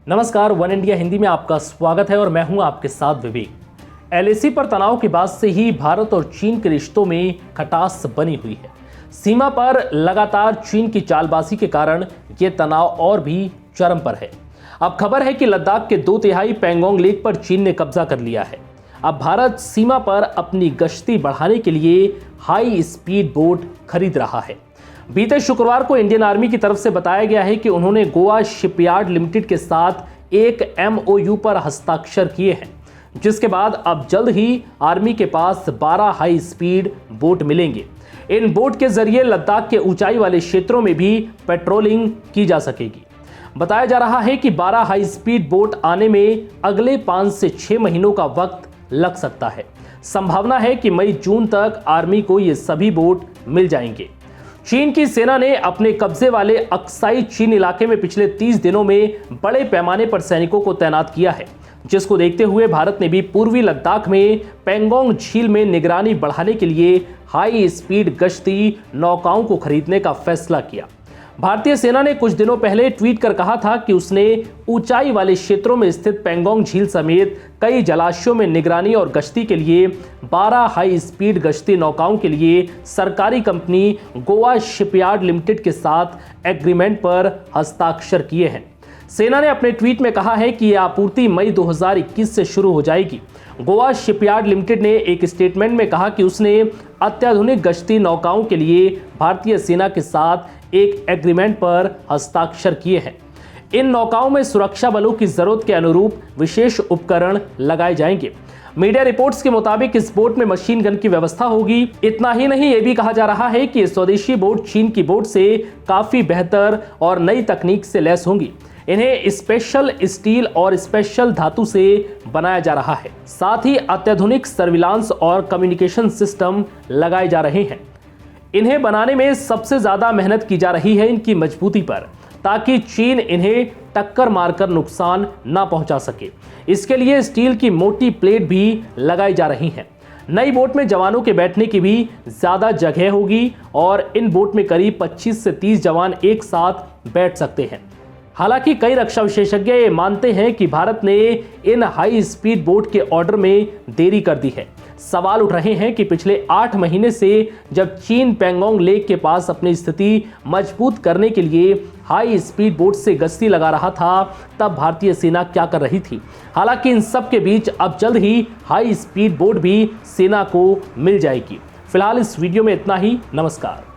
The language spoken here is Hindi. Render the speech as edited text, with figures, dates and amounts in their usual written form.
नमस्कार, वन इंडिया हिंदी में आपका स्वागत है और मैं हूं आपके साथ विवेक। एलएसी पर तनाव के बाद से ही भारत और चीन के रिश्तों में खटास बनी हुई है। सीमा पर लगातार चीन की चालबाजी के कारण ये तनाव और भी चरम पर है। अब खबर है कि लद्दाख के 2/3 पैंगोंग लेक पर चीन ने कब्जा कर लिया है। अब भारत सीमा पर अपनी गश्ती बढ़ाने के लिए हाई स्पीड बोट खरीद रहा है। बीते शुक्रवार को इंडियन आर्मी की तरफ से बताया गया है कि उन्होंने गोवा शिपयार्ड लिमिटेड के साथ एक MOU पर हस्ताक्षर किए हैं, जिसके बाद अब जल्द ही आर्मी के पास 12 हाई स्पीड बोट मिलेंगे। इन बोट के जरिए लद्दाख के ऊंचाई वाले क्षेत्रों में भी पेट्रोलिंग की जा सकेगी। बताया जा रहा है कि 12 हाई स्पीड बोट आने में अगले 5 से 6 महीनों का वक्त लग सकता है। संभावना है कि मई-जून तक आर्मी को ये सभी बोट मिल जाएंगे। चीन की सेना ने अपने कब्जे वाले अक्साई चीन इलाके में पिछले 30 दिनों में बड़े पैमाने पर सैनिकों को तैनात किया है, जिसको देखते हुए भारत ने भी पूर्वी लद्दाख में पैंगोंग झील में निगरानी बढ़ाने के लिए हाई स्पीड गश्ती नौकाओं को खरीदने का फैसला किया। भारतीय सेना ने कुछ दिनों पहले ट्वीट कर कहा था कि उसने ऊंचाई वाले क्षेत्रों में स्थित पैंगोंग झील समेत कई जलाशयों में निगरानी और गश्ती के लिए 12 हाई स्पीड गश्ती नौकाओं के लिए सरकारी कंपनी गोवा शिपयार्ड लिमिटेड के साथ एग्रीमेंट पर हस्ताक्षर किए हैं। सेना ने अपने ट्वीट में कहा है कि यह आपूर्ति मई 2021 से शुरू हो जाएगी। गोवा शिपयार्ड लिमिटेड ने एक स्टेटमेंट में कहा कि उसने अत्याधुनिक गश्ती नौकाओं के लिए भारतीय सेना के साथ एक एग्रीमेंट पर हस्ताक्षर किए हैं। इन नौकाओं में सुरक्षा बलों की जरूरत के अनुरूप विशेष उपकरण लगाए जाएंगे। मीडिया रिपोर्ट्स के मुताबिक इस बोट में मशीन गन की व्यवस्था होगी। इतना ही नहीं, यह भी कहा जा रहा है कि स्वदेशी बोट चीन की बोट से काफी बेहतर और नई तकनीक से लैस होंगी। इन्हें स्पेशल स्टील और स्पेशल धातु से बनाया जा रहा है। साथ ही अत्याधुनिक सर्विलांस और कम्युनिकेशन सिस्टम लगाए जा रहे हैं। इन्हें बनाने में सबसे ज्यादा मेहनत की जा रही है इनकी मजबूती पर, ताकि चीन इन्हें टक्कर मारकर नुकसान ना पहुंचा सके। इसके लिए स्टील की मोटी प्लेट भी लगाई जा रही हैं। नई बोट में जवानों के बैठने की भी ज्यादा जगह होगी और इन बोट में करीब 25 से 30 जवान एक साथ बैठ सकते हैं। हालांकि कई रक्षा विशेषज्ञ ये मानते हैं कि भारत ने इन हाई स्पीड बोट के ऑर्डर में देरी कर दी है। सवाल उठ रहे हैं कि पिछले 8 महीने से जब चीन पैंगोंग लेक के पास अपनी स्थिति मजबूत करने के लिए हाई स्पीड बोट से गश्ती लगा रहा था, तब भारतीय सेना क्या कर रही थी। हालांकि इन सब के बीच अब जल्द ही हाई स्पीड बोट भी सेना को मिल जाएगी। फिलहाल इस वीडियो में इतना ही। नमस्कार।